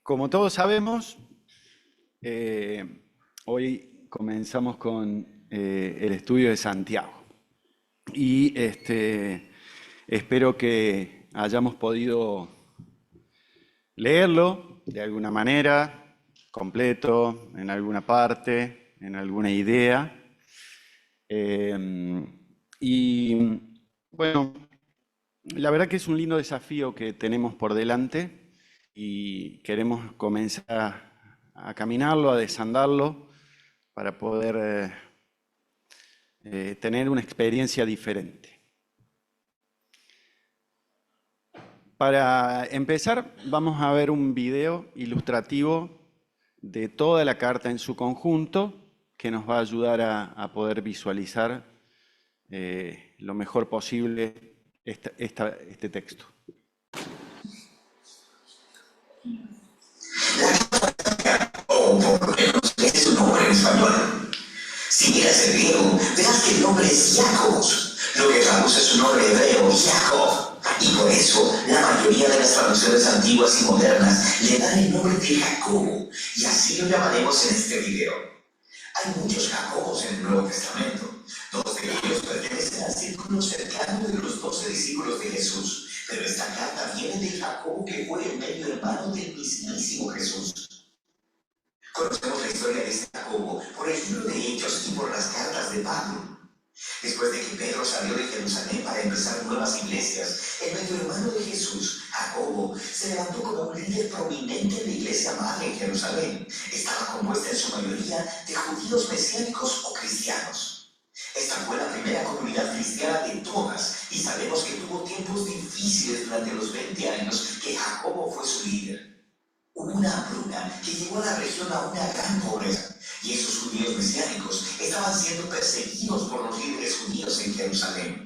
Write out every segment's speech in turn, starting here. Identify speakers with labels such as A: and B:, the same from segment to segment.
A: Como todos sabemos, hoy comenzamos con el estudio de Santiago y espero que hayamos podido leerlo de alguna manera, completo, en alguna parte, en alguna idea. Y bueno, la verdad que es un lindo desafío que tenemos por delante y queremos comenzar a caminarlo, a desandarlo, para poder tener una experiencia diferente. Para empezar, vamos a ver un video ilustrativo de toda la carta en su conjunto que nos va a ayudar a poder visualizar lo mejor posible este texto.
B: O por lo menos ese es su nombre en español. Si miras el griego, verás que el nombre es Jacobos, lo que traduce su nombre hebreo, Jacob. Y por eso, la mayoría de las traducciones antiguas y modernas le dan el nombre de Jacobo, y así lo llamaremos en este video. Hay muchos Jacobos en el Nuevo Testamento. Dos de ellos pertenecen al círculo cercano de los 12 discípulos de Jesús, pero esta carta viene de Jacobo, que fue el medio hermano del mismísimo Jesús. Conocemos la historia de este Jacobo por el libro de Hechos y por las cartas de Pablo. Después de que Pedro salió de Jerusalén para empezar nuevas iglesias, el medio hermano de Jesús, Jacobo, se levantó como un líder prominente en la iglesia madre en Jerusalén. Estaba compuesta en su mayoría de judíos mesiánicos o cristianos. Esta fue la primera comunidad cristiana de todas, y sabemos que tuvo tiempos difíciles durante los 20 años que Jacobo fue su líder. Hubo una hambruna que llevó a la región a una gran pobreza, y esos judíos mesiánicos estaban siendo perseguidos por los líderes judíos en Jerusalén.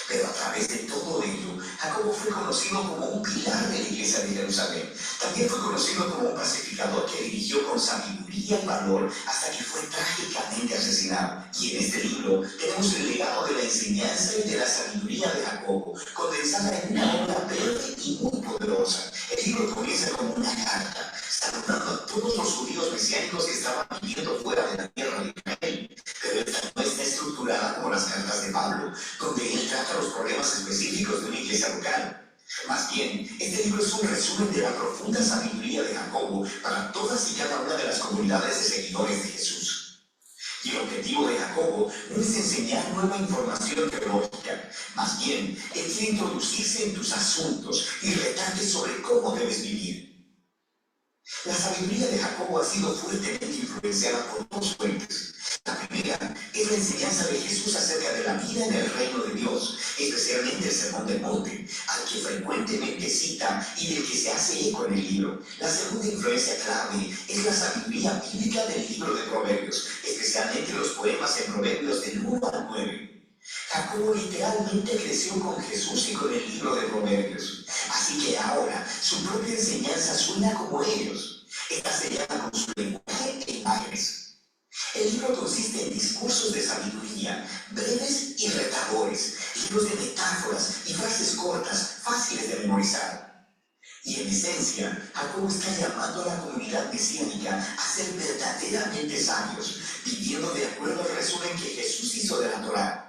B: Pero a través de todo ello, Jacobo fue conocido como un pilar de la iglesia de Jerusalén. También fue conocido como un pacificador que dirigió con sabiduría y valor hasta que fue trágicamente asesinado. Y en este libro tenemos el legado de la enseñanza y de la sabiduría de Jacobo, condensada en una obra breve y muy poderosa. El libro comienza como una carta, saludando a todos los judíos mesiánicos que estaban viviendo fuera de la tierra de Israel. Pero esta no está estructurada como las cartas de Pablo, donde él trata los problemas específicos de una iglesia local. Más bien, este libro es un resumen de la profunda sabiduría de Jacobo para todas y cada una de las comunidades de seguidores de Jesús. Y el objetivo de Jacobo no es enseñar nueva información teológica, más bien, él quiere introducirse en tus asuntos y retarte sobre cómo debes vivir. La sabiduría de Jacobo ha sido fuertemente influenciada por dos fuentes. La primera es la enseñanza de Jesús acerca de la vida en el reino de Dios, especialmente el Sermón del Monte, al que frecuentemente cita y del que se hace eco en el libro. La segunda influencia clave es la sabiduría bíblica del libro de Proverbios, especialmente los poemas en Proverbios del 1 al 9. Jacobo literalmente creció con Jesús y con el libro de Proverbios. Así que ahora su propia enseñanza suena como ellos. Esta se llama con su lenguaje e imágenes. El libro consiste en discursos de sabiduría, breves y retadores, libros de metáforas y frases cortas, fáciles de memorizar. Y en esencia, Jacobo está llamando a la comunidad mesiánica a ser verdaderamente sabios, viviendo de acuerdo al resumen que Jesús hizo de la Torá.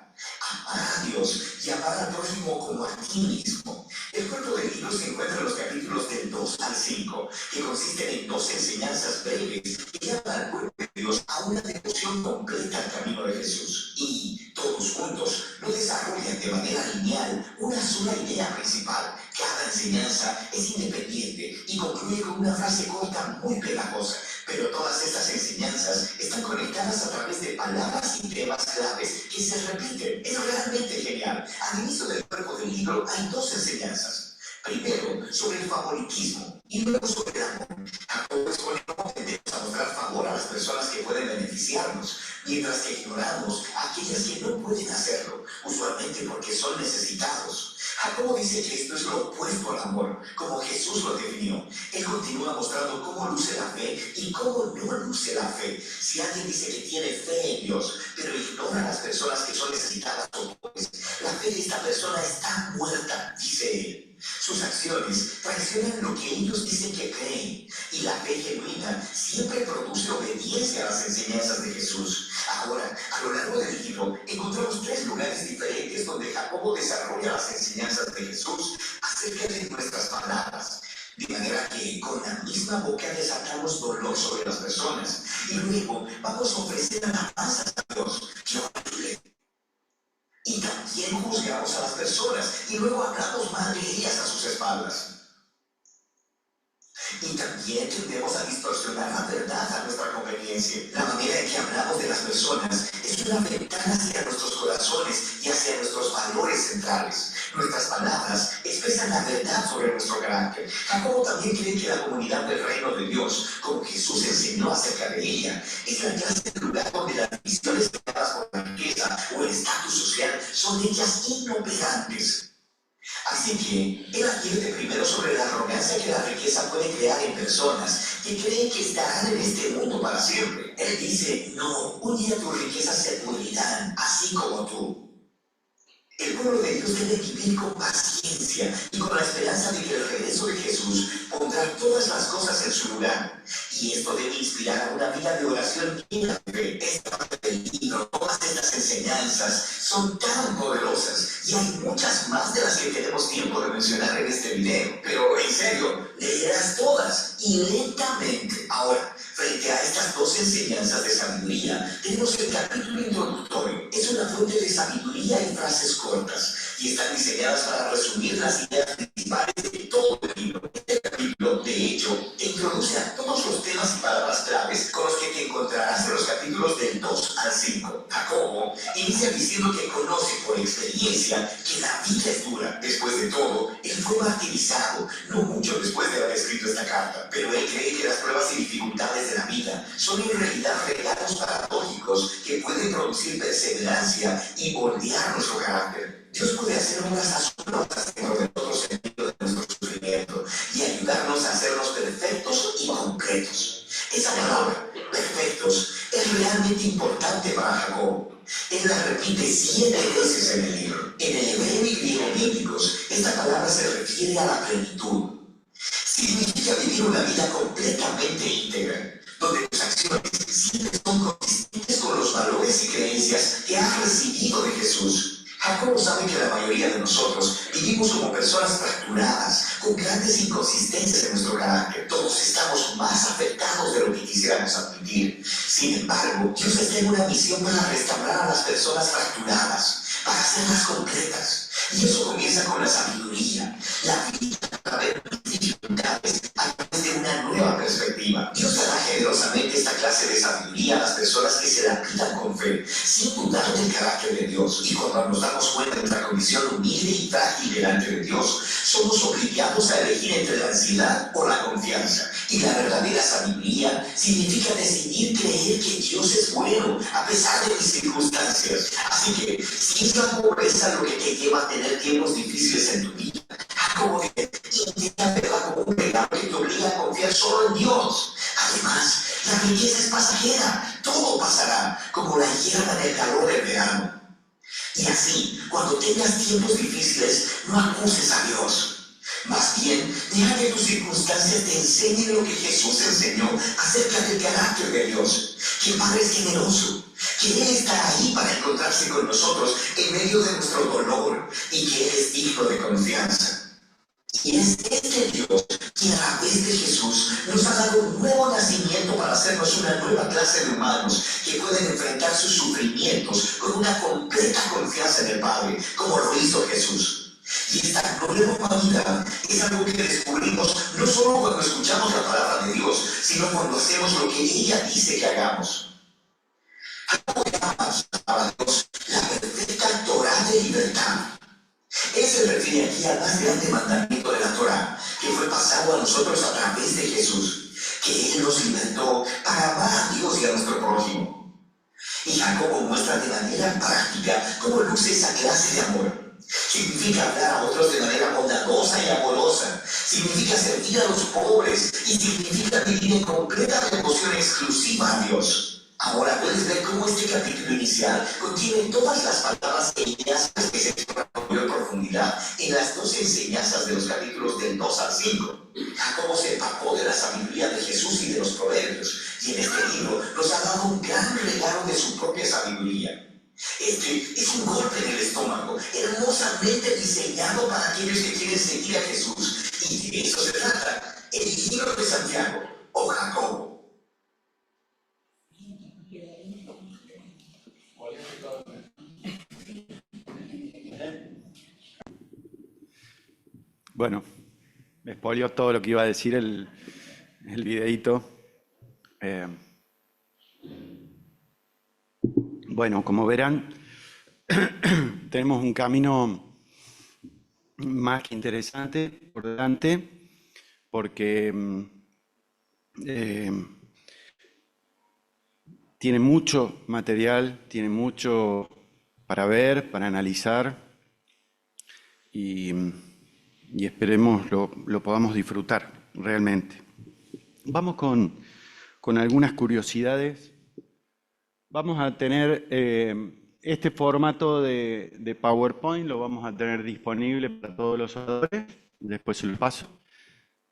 B: Amar a Dios y amar al prójimo como a ti mismo. El cuerpo del libro se encuentra en los capítulos del 2 al 5, que consisten en dos enseñanzas breves que llaman al pueblo de Dios a una devoción completa al camino de Jesús. Y todos juntos no desarrollan de manera lineal una sola idea principal. Cada enseñanza es independiente y concluye con una frase corta muy pegajosa. Pero todas estas enseñanzas están conectadas a través de palabras y temas claves que se repiten. Es realmente genial. Al inicio del cuerpo del libro hay dos enseñanzas. Primero, sobre el favoritismo y luego sobre el amor. Jacobo expone cómo tendemos a mostrar favor a las personas que pueden beneficiarnos, mientras que ignoramos a aquellas que no pueden hacerlo, usualmente porque son necesitados. Jacobo Jacobo dice que esto es lo opuesto al amor, como Jesús lo definió. Él continúa mostrando cómo luce la fe y cómo no luce la fe. Si alguien dice que tiene fe en Dios, pero ignora a las personas que son necesitadas o pobres, la fe de esta persona está muerta, dice él. Sus acciones traicionan lo que ellos dicen que creen, y la fe genuina siempre produce obediencia a las enseñanzas de Jesús. Ahora, a lo largo del libro, encontramos 3 lugares diferentes donde Jacobo desarrolla las enseñanzas de Jesús acerca de nuestras palabras. De manera que con la misma boca desatamos dolor sobre las personas, y luego vamos a ofrecer alabanzas a Dios. ¡Qué horrible! Y también juzgamos a las personas y luego hablamos mal de ellas a sus espaldas. Y también tendemos a distorsionar la verdad a nuestra conveniencia. La manera en que hablamos de las personas es una ventana hacia nuestros corazones y hacia nuestros valores centrales. Nuestras palabras expresan la verdad sobre nuestro carácter. Jacobo también cree que la comunidad del reino de Dios, como Jesús enseñó acerca de ella, es la clase de lugar donde las divisiones creadas por la riqueza o el estatus social son hechas inoperantes. Así que él advierte primero sobre la arrogancia que la riqueza puede crear en personas que creen que estarán en este mundo para siempre. Él dice, no, un día tus riquezas se pudrirán, así como tú. El pueblo de Dios debe vivir con paciencia y con la esperanza de que el regreso de Jesús pondrá todas las cosas en su lugar. Y esto debe inspirar a una vida de oración llena de fe. Esta parte del libro, todas estas enseñanzas son tan poderosas y hay muchas más de las que tenemos tiempo de mencionar en este video. Pero en serio, leerás todas y lentamente. Ahora, frente a estas 2 enseñanzas de sabiduría, tenemos el capítulo introductorio. Es una fuente de sabiduría y frases cortas, y están diseñadas para resumir las ideas principales de todo el libro. Este capítulo, de hecho, te introduce a todos los temas y palabras claves con los que te encontrarás en los capítulos del 2 al 5. Jacobo inicia diciendo que conoce por experiencia que la vida es dura. Después de todo, él fue martirizado, no mucho después de haber escrito esta carta, pero él cree que las pruebas y dificultades de la vida son en realidad regalos paradójicos que pueden producir perseverancia y moldear nuestro carácter. Dios puede hacer obras asombrosas dentro de nosotros en medio de nuestro sufrimiento y ayudarnos a hacernos perfectos y completos. Esa palabra, perfectos, es realmente importante para Jacobo. Él la repite 7 veces en el libro. En el hebreo y griego bíblicos, esta palabra se refiere a la plenitud. Significa vivir una vida completamente íntegra, donde tus acciones siempre son consistentes con los valores y creencias que has recibido de Jesús. Jacobo sabe que la mayoría de nosotros vivimos como personas fracturadas, con grandes inconsistencias en nuestro carácter. Todos estamos más afectados de lo que quisiéramos admitir. Sin embargo, Dios está en una misión para restaurar a las personas fracturadas, para hacerlas completas. Y eso comienza con la sabiduría, la vida para ver las dificultades a través de una nueva perspectiva. Dios dará generosamente esta clase de sabiduría a las personas que se la pidan con fe, sin dudar del carácter de Dios. Y cuando nos damos cuenta de nuestra condición humilde y frágil delante de Dios, somos obligados a elegir entre la ansiedad o la confianza. Y la verdadera sabiduría significa decidir creer que Dios es bueno a pesar de mis circunstancias. Así que, si es la pobreza lo que te lleva a tener tiempos difíciles en tu vida, Jacobo dice, intenta verla como un regalo que te obliga a confiar solo en Dios. Además, la riqueza es pasajera, todo pasará, como la hierba en el calor del verano. Y así, cuando tengas tiempos difíciles, no acuses a Dios. Más bien, deja que tus circunstancias te enseñen lo que Jesús enseñó acerca del carácter de Dios. Que el Padre es generoso, que Él está ahí para encontrarse con nosotros en medio de nuestro dolor y que Él es digno de confianza. Y es este Dios que a través de Jesús nos ha dado un nuevo nacimiento para hacernos una nueva clase de humanos que pueden enfrentar sus sufrimientos con una completa confianza en el Padre, como lo hizo Jesús. Y esta nueva humanidad es algo que descubrimos no solo cuando escuchamos la palabra de Dios, sino cuando hacemos lo que ella dice que hagamos. Jacobo llama a Dios la perfecta Torá de libertad. Él se refiere aquí al más grande mandamiento de la Torá, que fue pasado a nosotros a través de Jesús, que Él nos libertó para amar a Dios y a nuestro prójimo. Y Jacobo muestra de manera práctica cómo luce esa clase de amor. Significa hablar a otros de manera bondadosa y amorosa. Significa servir a los pobres. Y significa vivir en completa devoción exclusiva a Dios. Ahora puedes ver cómo este capítulo inicial contiene todas las palabras e ideas que se exploran con mayor profundidad en las dos enseñanzas de los capítulos del 2 al 5. Jacobo se empapó de la sabiduría de Jesús y de los proverbios. Y en este libro nos ha dado un gran regalo de su propia sabiduría. Este es un golpe en el estómago, hermosamente diseñado para aquellos que quieren seguir a Jesús. Y de eso se trata, el libro de Santiago o Jacobo.
A: Bueno, me spoileó todo lo que iba a decir el videíto. Bueno, como verán, tenemos un camino más que interesante por delante, porque tiene mucho material, tiene mucho para ver, para analizar, y esperemos lo podamos disfrutar realmente. Vamos con algunas curiosidades. Vamos a tener este formato de PowerPoint, lo vamos a tener disponible para todos los oradores, después se lo paso,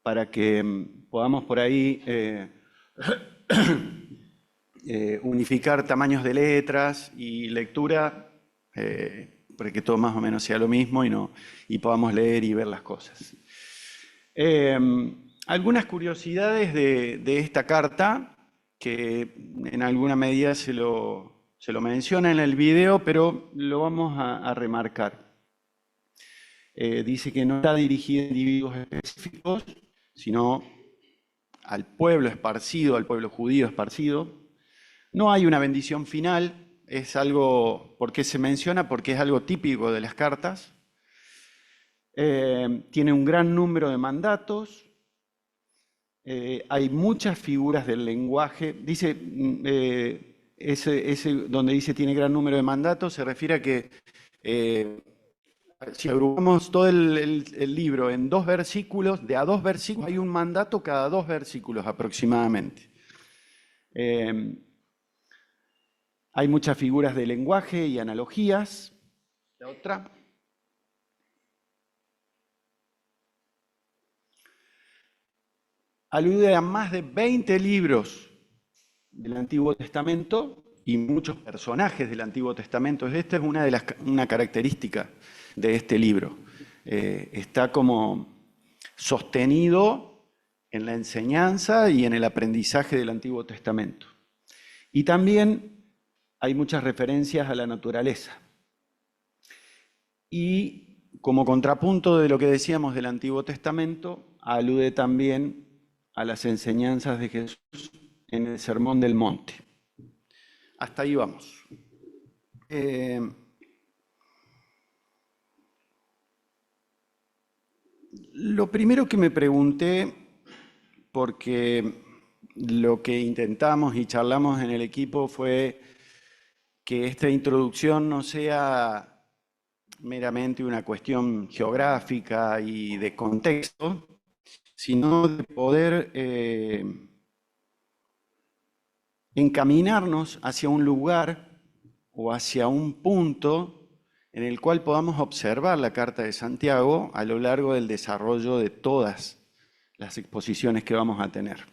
A: para que podamos por ahí unificar tamaños de letras y lectura, para que todo más o menos sea lo mismo y podamos leer y ver las cosas. Algunas curiosidades de esta carta, que en alguna medida se lo menciona en el video, pero lo vamos a remarcar. Dice que no está dirigida a individuos específicos, sino al pueblo esparcido, al pueblo judío esparcido. No hay una bendición final, es algo, ¿por qué se menciona? Porque es algo típico de las cartas. Tiene un gran número de mandatos. Hay muchas figuras del lenguaje. Dice, ese donde dice tiene gran número de mandatos, se refiere a que si agrupamos todo el libro en 2 versículos, de a 2 versículos hay un mandato cada 2 versículos aproximadamente. Hay muchas figuras de lenguaje y analogías. La otra. Alude a más de 20 libros del Antiguo Testamento y muchos personajes del Antiguo Testamento. Esta es una característica de este libro. Está como sostenido en la enseñanza y en el aprendizaje del Antiguo Testamento. Y también hay muchas referencias a la naturaleza. Y como contrapunto de lo que decíamos del Antiguo Testamento, alude también a las enseñanzas de Jesús en el Sermón del Monte. Hasta ahí vamos. Lo primero que me pregunté, porque lo que intentamos y charlamos en el equipo fue que esta introducción no sea meramente una cuestión geográfica y de contexto, sino de poder encaminarnos hacia un lugar o hacia un punto en el cual podamos observar la Carta de Santiago a lo largo del desarrollo de todas las exposiciones que vamos a tener.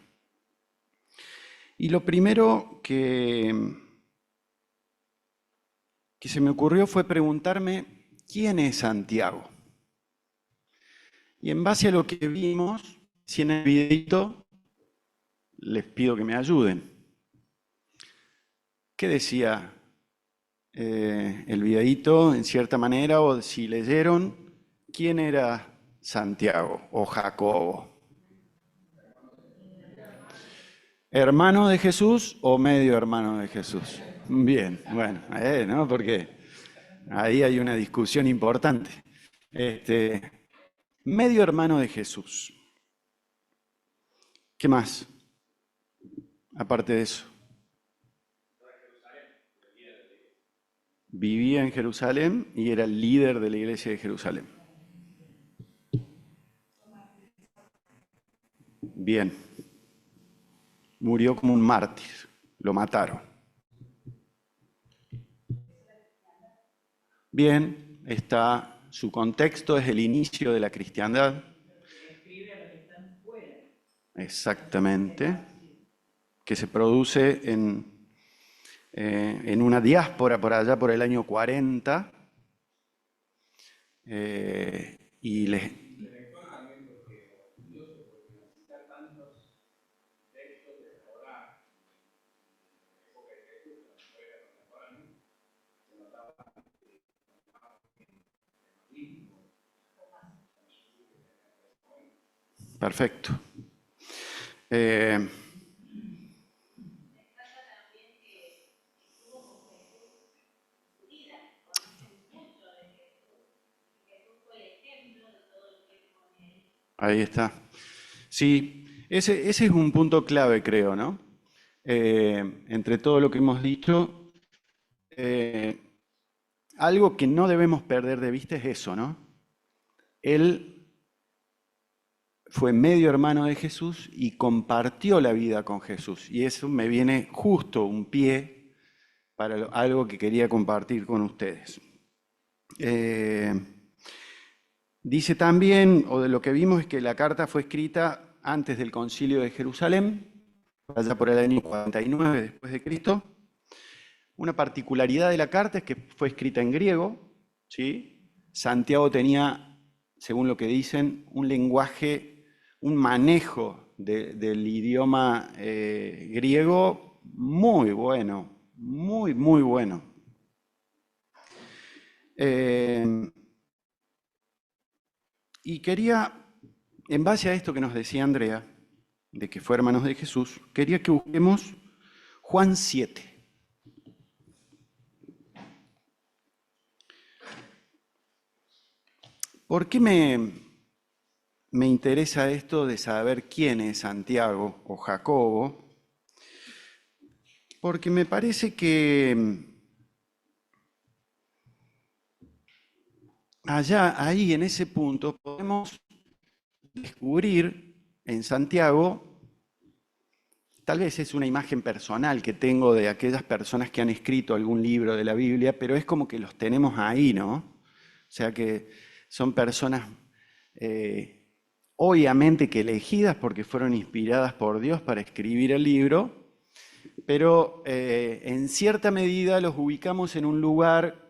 A: Y lo primero que se me ocurrió fue preguntarme, ¿quién es Santiago? Y en base a lo que vimos, si en el videito, les pido que me ayuden. ¿Qué decía el videito, en cierta manera, o si leyeron, quién era Santiago o Jacobo? ¿Hermano de Jesús o medio hermano de Jesús? Bien, bueno, ¿no? Porque ahí hay una discusión importante. Medio hermano de Jesús. ¿Qué más? Aparte de eso. vivía en Jerusalén y era el líder de la iglesia de Jerusalén. Bien, murió como un mártir, lo mataron. Bien, su contexto es el inicio de la cristiandad. Exactamente, que se produce en una diáspora por allá por el año 40, y les... Perfecto. Ahí está. Sí, ese es un punto clave, creo, ¿no? Entre todo lo que hemos dicho, algo que no debemos perder de vista es eso, ¿no? Él fue medio hermano de Jesús y compartió la vida con Jesús. Y eso me viene justo un pie para algo que quería compartir con ustedes. Dice también, o de lo que vimos, es que la carta fue escrita antes del Concilio de Jerusalén, allá por el año 49 después de Cristo. Una particularidad de la carta es que fue escrita en griego, ¿sí? Santiago tenía, según lo que dicen, un lenguaje, un manejo del idioma griego muy bueno, muy bueno. Y quería, en base a esto que nos decía Andrea, de que fue hermanos de Jesús, quería que busquemos Juan 7. ¿Por qué me interesa esto de saber quién es Santiago o Jacobo? Porque me parece que ahí en ese punto, podemos descubrir en Santiago, tal vez es una imagen personal que tengo de aquellas personas que han escrito algún libro de la Biblia, pero es como que los tenemos ahí, ¿no? O sea que son personas obviamente que elegidas porque fueron inspiradas por Dios para escribir el libro, pero en cierta medida los ubicamos en un lugar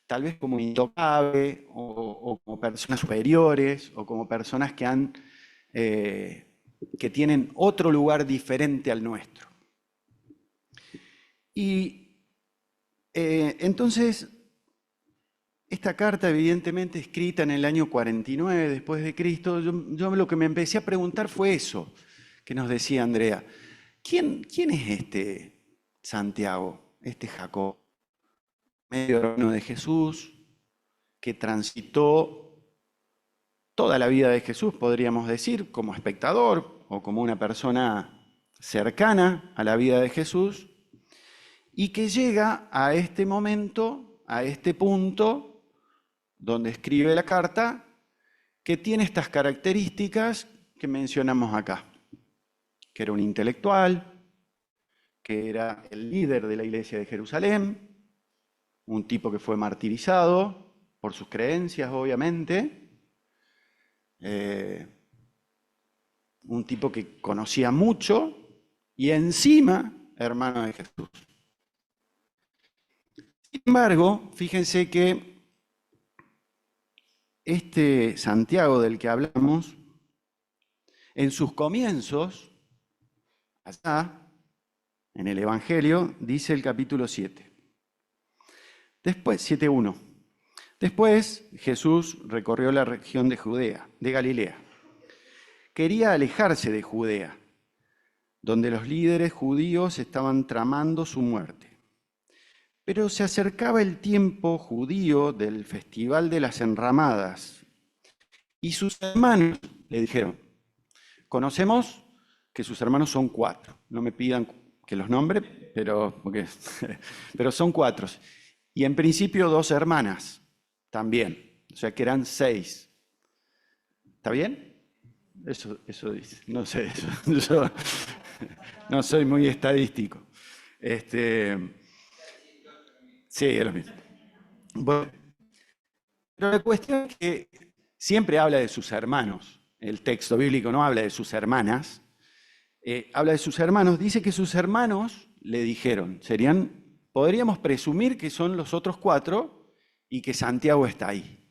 A: tal vez como intocable o como personas superiores o como personas que tienen otro lugar diferente al nuestro. Y entonces, esta carta evidentemente escrita en el año 49 después de Cristo, yo lo que me empecé a preguntar fue eso que nos decía Andrea. ¿Quién es este Santiago, este Jacob? Medio hermano de Jesús, que transitó toda la vida de Jesús, podríamos decir, como espectador o como una persona cercana a la vida de Jesús, y que llega a este momento, a este punto, donde escribe la carta, que tiene estas características que mencionamos acá, que era un intelectual, que era el líder de la iglesia de Jerusalén, un tipo que fue martirizado por sus creencias, obviamente, un tipo que conocía mucho y encima hermano de Jesús. Sin embargo, fíjense que este Santiago del que hablamos, en sus comienzos, allá, en el Evangelio, dice el capítulo 7. Después, 7:1. Después, Jesús recorrió la región de Judea, de Galilea. Quería alejarse de Judea, donde los líderes judíos estaban tramando su muerte. Pero se acercaba el tiempo judío del Festival de las Enramadas, y sus hermanos le dijeron, conocemos que sus hermanos son 4, no me pidan que los nombre, pero son 4. Y en principio 2 hermanas también, o sea que eran 6. ¿Está bien? Eso dice, no sé, yo no soy muy estadístico. Sí, es lo mismo. Bueno, pero la cuestión es que siempre habla de sus hermanos. El texto bíblico no habla de sus hermanas, habla de sus hermanos. Dice que sus hermanos le dijeron, podríamos presumir que son los otros 4 y que Santiago está ahí,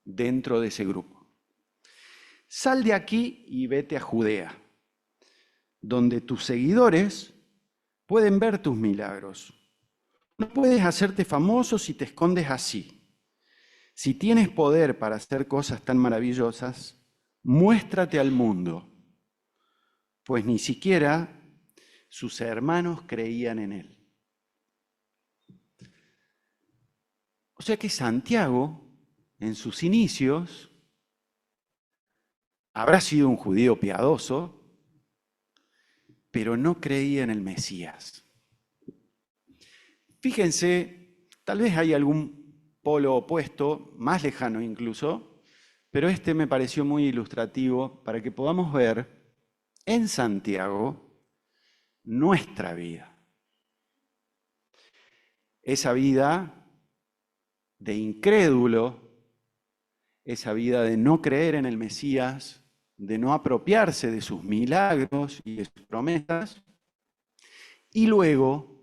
A: dentro de ese grupo. Sal de aquí y vete a Judea, donde tus seguidores pueden ver tus milagros. No puedes hacerte famoso si te escondes así. Si tienes poder para hacer cosas tan maravillosas, muéstrate al mundo, pues ni siquiera sus hermanos creían en él. O sea que Santiago, en sus inicios, habrá sido un judío piadoso, pero no creía en el Mesías. Fíjense, tal vez hay algún polo opuesto, más lejano incluso, pero este me pareció muy ilustrativo para que podamos ver en Santiago nuestra vida. Esa vida de incrédulo, esa vida de no creer en el Mesías, de no apropiarse de sus milagros y de sus promesas, y luego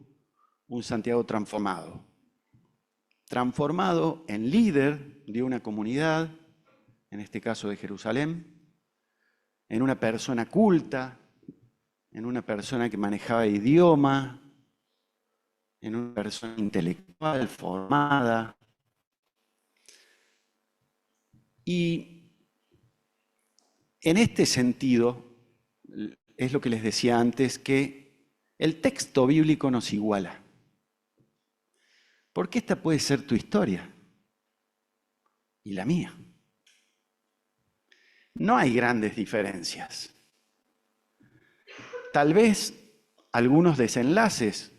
A: un Santiago transformado en líder de una comunidad, en este caso de Jerusalén, en una persona culta, en una persona que manejaba idioma, en una persona intelectual, formada. Y en este sentido, es lo que les decía antes, que el texto bíblico nos iguala. Porque esta puede ser tu historia y la mía. No hay grandes diferencias. Tal vez algunos desenlaces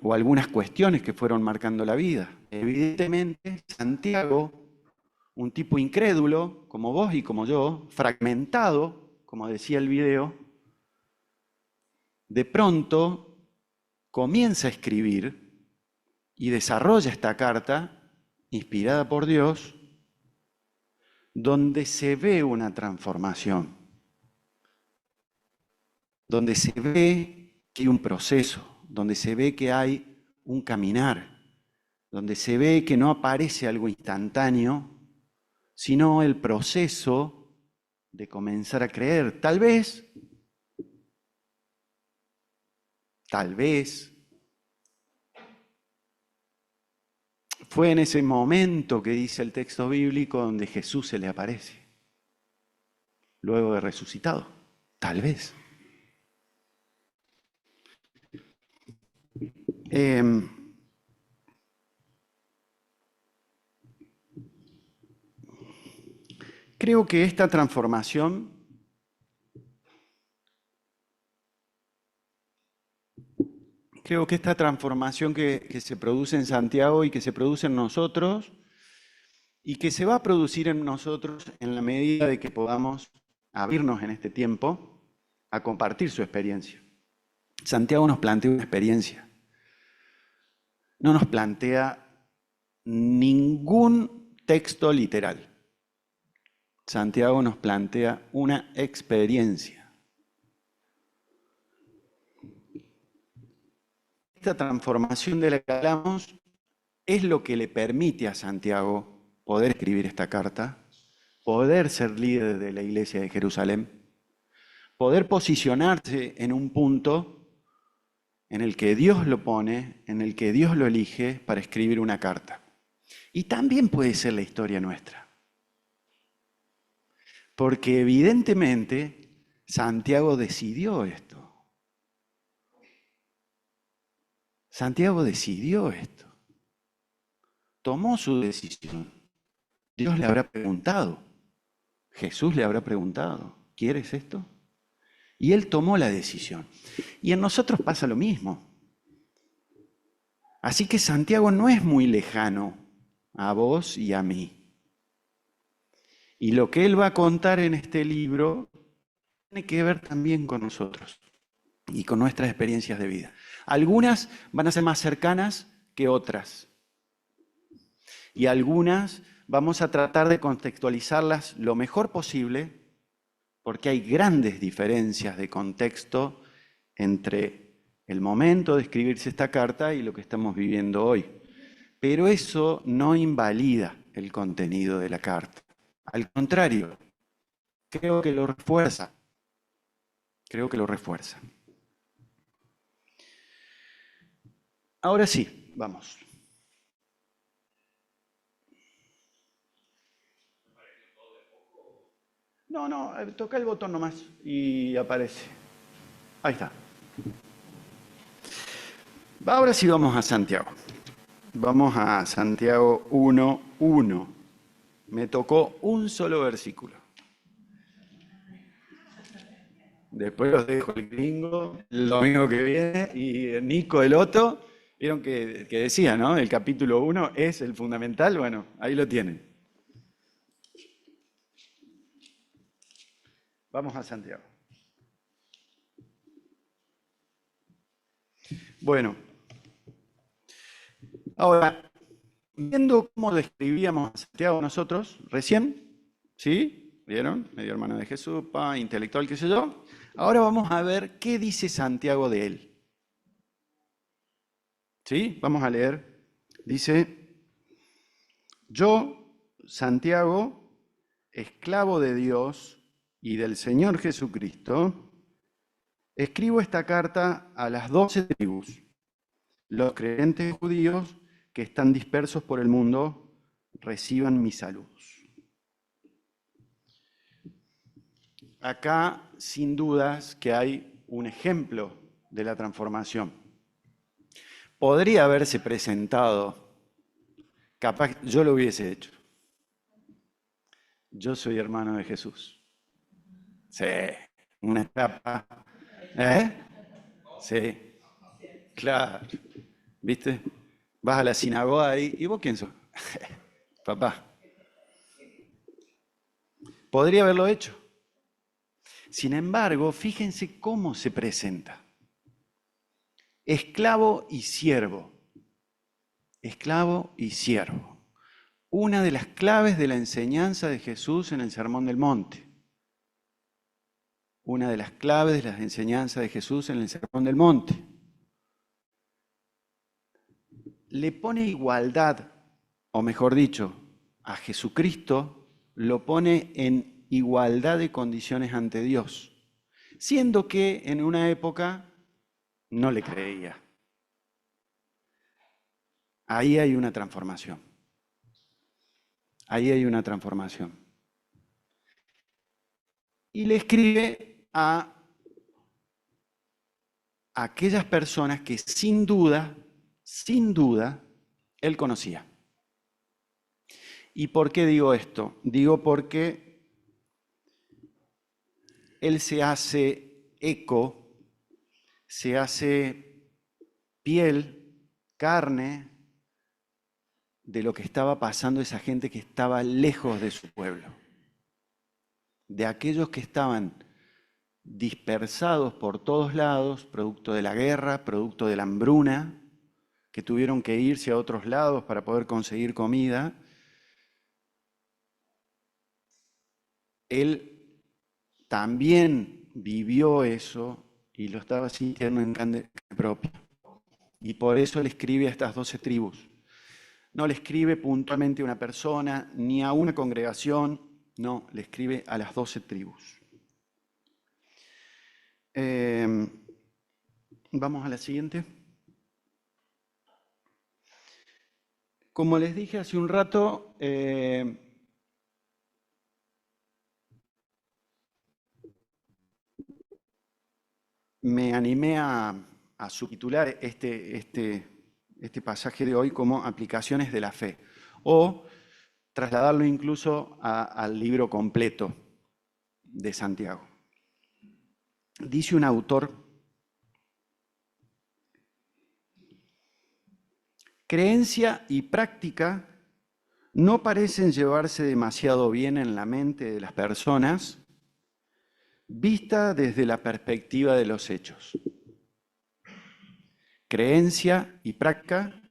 A: o algunas cuestiones que fueron marcando la vida. Evidentemente, Santiago, un tipo incrédulo, como vos y como yo, fragmentado, como decía el video, de pronto comienza a escribir y desarrolla esta carta, inspirada por Dios, donde se ve una transformación, donde se ve que hay un proceso, donde se ve que hay un caminar, donde se ve que no aparece algo instantáneo, sino el proceso de comenzar a creer. Tal vez, fue en ese momento que dice el texto bíblico donde Jesús se le aparece, luego de resucitado. Tal vez. Creo que esta transformación que se produce en Santiago y que se produce en nosotros y que se va a producir en nosotros en la medida de que podamos abrirnos en este tiempo a compartir su experiencia. Santiago nos plantea una experiencia. No nos plantea ningún texto literal. Santiago nos plantea una experiencia. Esta transformación de la que hablamos es lo que le permite a Santiago poder escribir esta carta, poder ser líder de la iglesia de Jerusalén, poder posicionarse en un punto en el que Dios lo pone, en el que Dios lo elige para escribir una carta. Y también puede ser la historia nuestra. Porque evidentemente Santiago decidió esto. Santiago decidió esto. Tomó su decisión. Dios le habrá preguntado. Jesús le habrá preguntado, ¿quieres esto? Y él tomó la decisión. Y en nosotros pasa lo mismo. Así que Santiago no es muy lejano a vos y a mí. Y lo que él va a contar en este libro tiene que ver también con nosotros y con nuestras experiencias de vida. Algunas van a ser más cercanas que otras. Y algunas vamos a tratar de contextualizarlas lo mejor posible, porque hay grandes diferencias de contexto entre el momento de escribirse esta carta y lo que estamos viviendo hoy. Pero eso no invalida el contenido de la carta. Al contrario, creo que lo refuerza. Creo que lo refuerza. Ahora sí, vamos. No, toca el botón nomás y aparece. Ahí está. Ahora sí vamos a Santiago. Vamos a Santiago 1:1. Me tocó un solo versículo. Después los dejo el gringo el domingo que viene y Nico el otro. Vieron que decía, ¿no? El capítulo 1 es el fundamental. Bueno, ahí lo tienen. Vamos a Santiago. Bueno, ahora, viendo cómo describíamos a Santiago nosotros recién, ¿sí? ¿Vieron? Medio hermano de Jesús, intelectual, qué sé yo. Ahora vamos a ver qué dice Santiago de él. ¿Sí? Vamos a leer. Dice, yo, Santiago, esclavo de Dios y del Señor Jesucristo, escribo esta carta a las 12 tribus, los creyentes judíos que están dispersos por el mundo, reciban mis saludos. Acá, sin dudas, que hay un ejemplo de la transformación. Podría haberse presentado, capaz yo lo hubiese hecho. Yo soy hermano de Jesús. Sí, una etapa. ¿Eh? Sí, claro. ¿Viste? Vas a la sinagoga ahí, ¿y vos quién sos? Papá. Podría haberlo hecho. Sin embargo, fíjense cómo se presenta. Esclavo y siervo. Esclavo y siervo. Una de las claves de la enseñanza de Jesús en el Sermón del Monte. Una de las claves de las enseñanzas de Jesús en el Sermón del Monte. Le pone igualdad, o mejor dicho, a Jesucristo lo pone en igualdad de condiciones ante Dios, siendo que en una época no le creía. Ahí hay una transformación. Ahí hay una transformación. Y le escribe a aquellas personas que sin duda, él conocía. ¿Y por qué digo esto? Digo porque él se hace eco, se hace piel, carne, de lo que estaba pasando esa gente que estaba lejos de su pueblo. De aquellos que estaban dispersados por todos lados, producto de la guerra, producto de la hambruna, que tuvieron que irse a otros lados para poder conseguir comida. Él también vivió eso y lo estaba sintiendo en carne propia. Y por eso él escribe a estas 12 tribus. No le escribe puntualmente a una persona ni a una congregación, no, le escribe a las 12 tribus. Vamos a la siguiente. Como les dije hace un rato, me animé a subtitular este pasaje de hoy como aplicaciones de la fe, o trasladarlo incluso al libro completo de Santiago. Dice un autor, Creencia y práctica no parecen llevarse demasiado bien en la mente de las personas, vista desde la perspectiva de los hechos. Creencia y práctica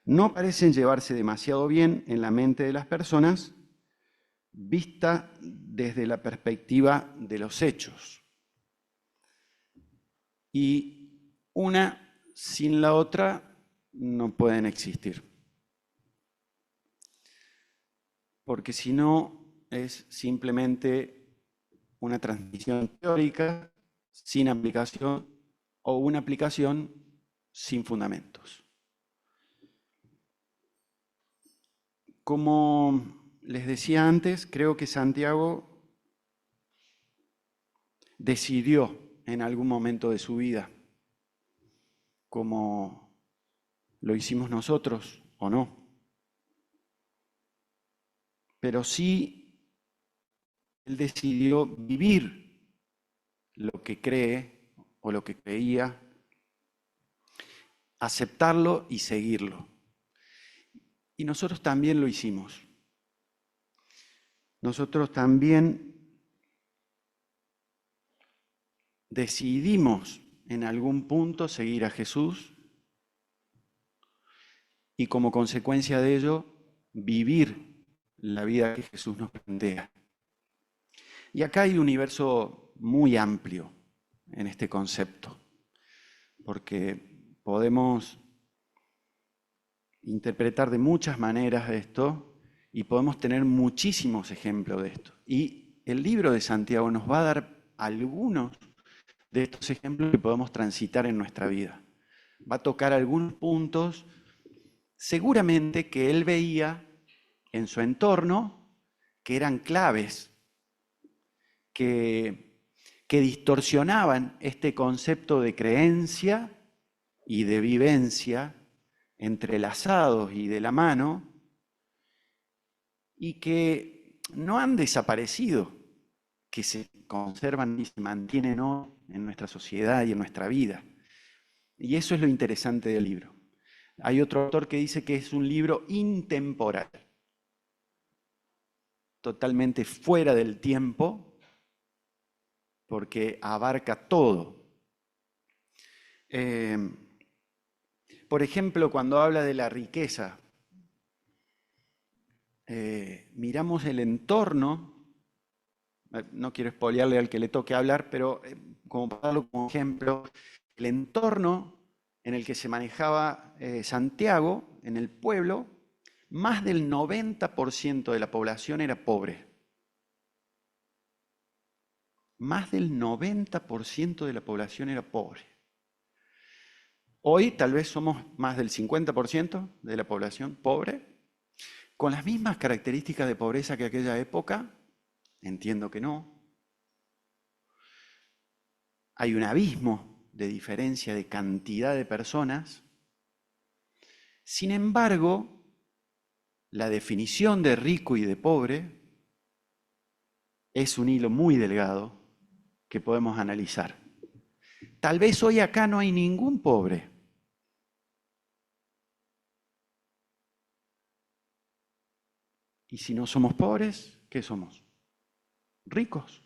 A: no parecen llevarse demasiado bien en la mente de las personas, vista desde la perspectiva de los hechos. Y una sin la otra no pueden existir. Porque si no, es simplemente una transmisión teórica sin aplicación o una aplicación sin fundamentos. Como les decía antes, creo que Santiago decidió en algún momento de su vida, como lo hicimos nosotros o no. Pero sí, él decidió vivir lo que cree o lo que creía, aceptarlo y seguirlo. Y nosotros también lo hicimos. Nosotros también decidimos en algún punto seguir a Jesús y como consecuencia de ello vivir la vida que Jesús nos plantea. Y acá hay un universo muy amplio en este concepto, porque podemos interpretar de muchas maneras esto y podemos tener muchísimos ejemplos de esto. Y el libro de Santiago nos va a dar algunos de estos ejemplos que podemos transitar en nuestra vida. Va a tocar algunos puntos seguramente que él veía en su entorno que eran claves, que distorsionaban este concepto de creencia y de vivencia entrelazados y de la mano, y que no han desaparecido, que se conservan y se mantienen hoy en nuestra sociedad y en nuestra vida. Y eso es lo interesante del libro. Hay otro autor que dice que es un libro intemporal, totalmente fuera del tiempo, porque abarca todo. Por ejemplo, cuando habla de la riqueza, miramos el entorno, no quiero espolearle al que le toque hablar, pero como para darlo como ejemplo, el entorno en el que se manejaba Santiago, en el pueblo, más del 90% de la población era pobre. Más del 90% de la población era pobre. Hoy tal vez somos más del 50% de la población pobre, con las mismas características de pobreza que aquella época. Entiendo que no. Hay un abismo de diferencia de cantidad de personas. Sin embargo, la definición de rico y de pobre es un hilo muy delgado que podemos analizar. Tal vez hoy acá no hay ningún pobre. Y si no somos pobres, ¿qué somos? Ricos.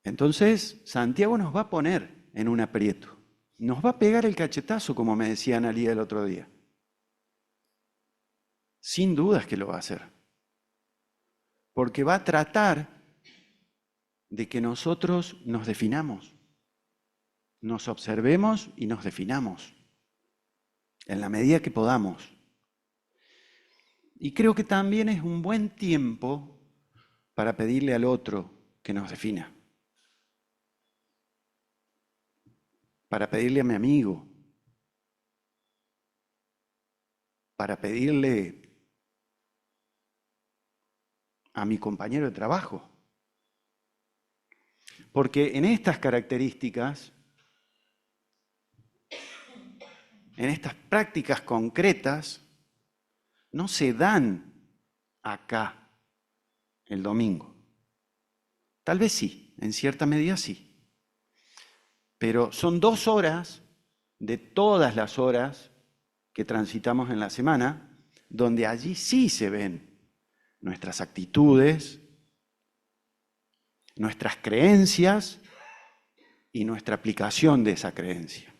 A: Entonces, Santiago nos va a poner en un aprieto. Nos va a pegar el cachetazo, como me decía Analía el otro día. Sin dudas que lo va a hacer. Porque va a tratar de que nosotros nos definamos, nos observemos y nos definamos en la medida que podamos. Y creo que también es un buen tiempo para pedirle al otro que nos defina. Para pedirle a mi amigo, para pedirle a mi compañero de trabajo. Porque en estas características, en estas prácticas concretas, no se dan acá el domingo. Tal vez sí, en cierta medida sí. Pero son 2 horas de todas las horas que transitamos en la semana, donde allí sí se ven nuestras actitudes, nuestras creencias y nuestra aplicación de esa creencia.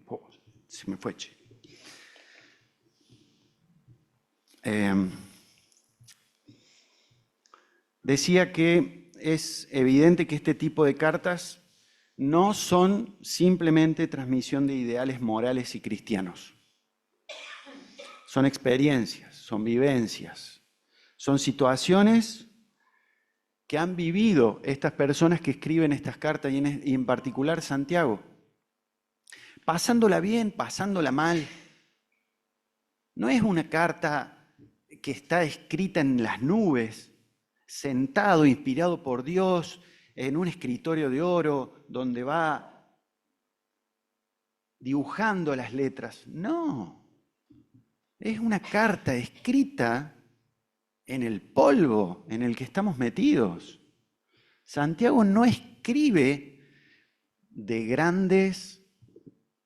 A: Oh, se me fue, che. Decía que es evidente que este tipo de cartas no son simplemente transmisión de ideales morales y cristianos. Son experiencias, son vivencias, son situaciones que han vivido estas personas que escriben estas cartas y en particular Santiago. Pasándola bien, pasándola mal. No es una carta que está escrita en las nubes, sentado, inspirado por Dios, en un escritorio de oro, donde va dibujando las letras. No, es una carta escrita en el polvo en el que estamos metidos. Santiago no escribe de grandes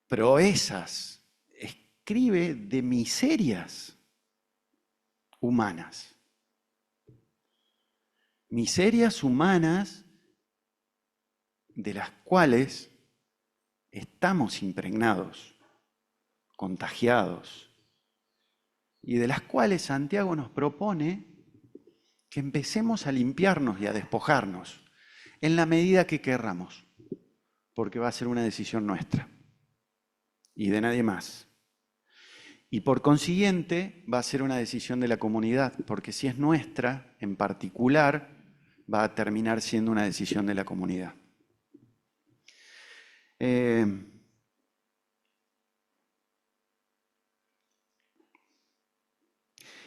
A: proezas, escribe de miserias humanas. Miserias humanas de las cuales estamos impregnados, contagiados, y de las cuales Santiago nos propone que empecemos a limpiarnos y a despojarnos en la medida que querramos, porque va a ser una decisión nuestra y de nadie más. Y por consiguiente va a ser una decisión de la comunidad, porque si es nuestra en particular, va a terminar siendo una decisión de la comunidad.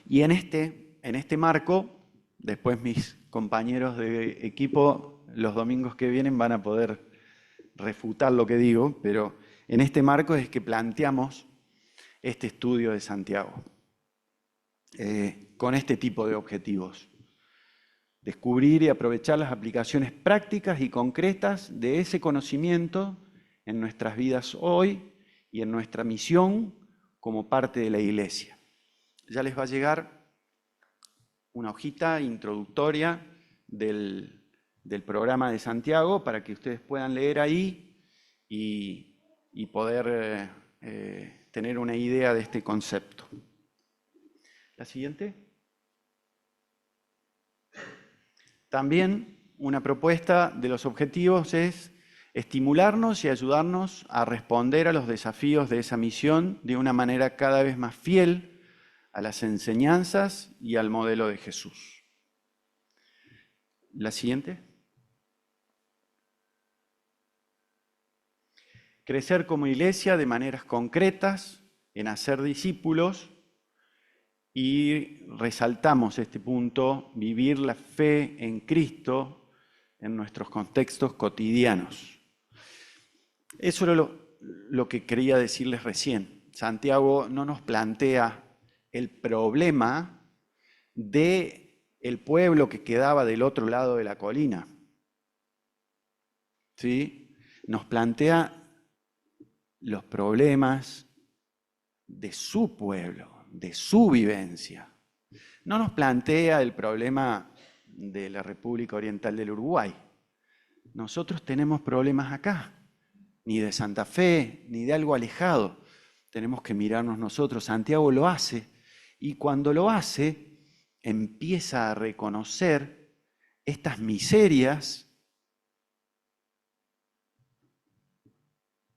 A: Y en este marco, después mis compañeros de equipo los domingos que vienen van a poder refutar lo que digo, pero en este marco es que planteamos este estudio de Santiago, con este tipo de objetivos. Descubrir y aprovechar las aplicaciones prácticas y concretas de ese conocimiento en nuestras vidas hoy y en nuestra misión como parte de la Iglesia. Ya les va a llegar una hojita introductoria del programa de Santiago para que ustedes puedan leer ahí y poder tener una idea de este concepto. La siguiente. También una propuesta de los objetivos es estimularnos y ayudarnos a responder a los desafíos de esa misión de una manera cada vez más fiel a las enseñanzas y al modelo de Jesús. La siguiente. Crecer como iglesia de maneras concretas en hacer discípulos y resaltamos este punto, vivir la fe en Cristo en nuestros contextos cotidianos. Eso era lo que quería decirles recién. Santiago no nos plantea el problema del pueblo que quedaba del otro lado de la colina. ¿Sí? Nos plantea los problemas de su pueblo, de su vivencia. No nos plantea el problema de la República Oriental del Uruguay. Nosotros tenemos problemas acá, ni de Santa Fe, ni de algo alejado. Tenemos que mirarnos nosotros. Santiago lo hace, y cuando lo hace, empieza a reconocer estas miserias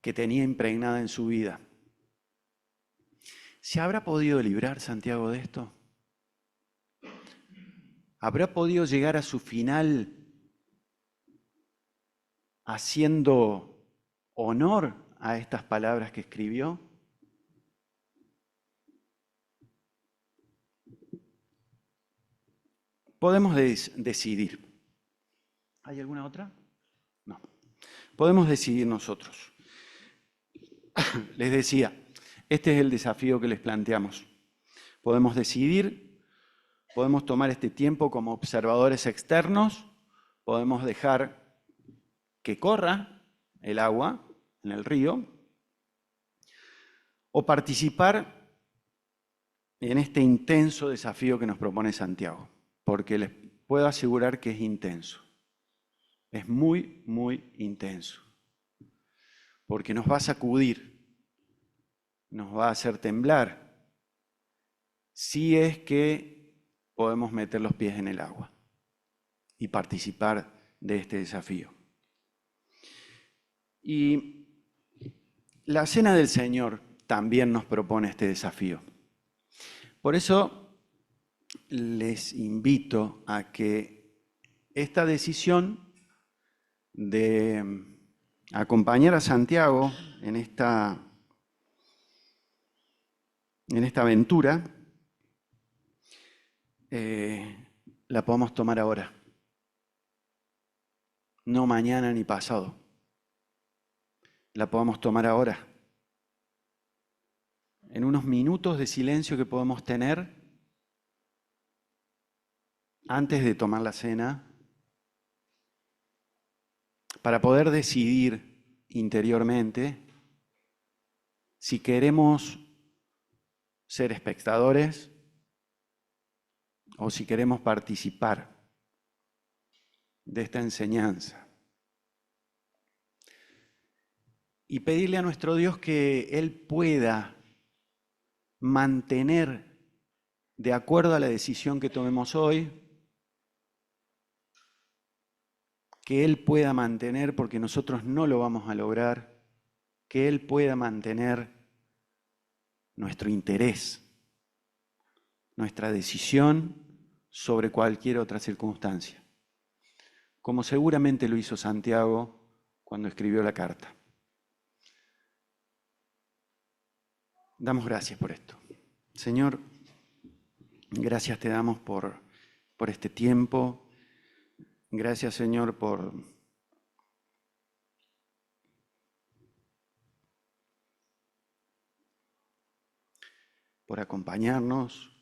A: que tenía impregnada en su vida. ¿Se habrá podido librar Santiago de esto? ¿Habrá podido llegar a su final haciendo honor a estas palabras que escribió? Podemos decidir. ¿Hay alguna otra? No. Podemos decidir nosotros. Les decía, este es el desafío que les planteamos. Podemos decidir, podemos tomar este tiempo como observadores externos, podemos dejar que corra el agua en el río, o participar en este intenso desafío que nos propone Santiago, porque les puedo asegurar que es intenso. Es muy, muy intenso, porque nos va a sacudir, nos va a hacer temblar, si es que podemos meter los pies en el agua y participar de este desafío. Y la Cena del Señor también nos propone este desafío. Por eso les invito a que esta decisión de acompañar a Santiago en esta aventura, la podamos tomar ahora, no mañana ni pasado. La podamos tomar ahora, en unos minutos de silencio que podemos tener antes de tomar la cena, para poder decidir interiormente si queremos ser espectadores o si queremos participar de esta enseñanza. Y pedirle a nuestro Dios que Él pueda mantener, de acuerdo a la decisión que tomemos hoy, que Él pueda mantener, porque nosotros no lo vamos a lograr, que Él pueda mantener nuestro interés, nuestra decisión sobre cualquier otra circunstancia, como seguramente lo hizo Santiago cuando escribió la carta. Damos gracias por esto. Señor, gracias te damos por este tiempo. Gracias, Señor, por acompañarnos,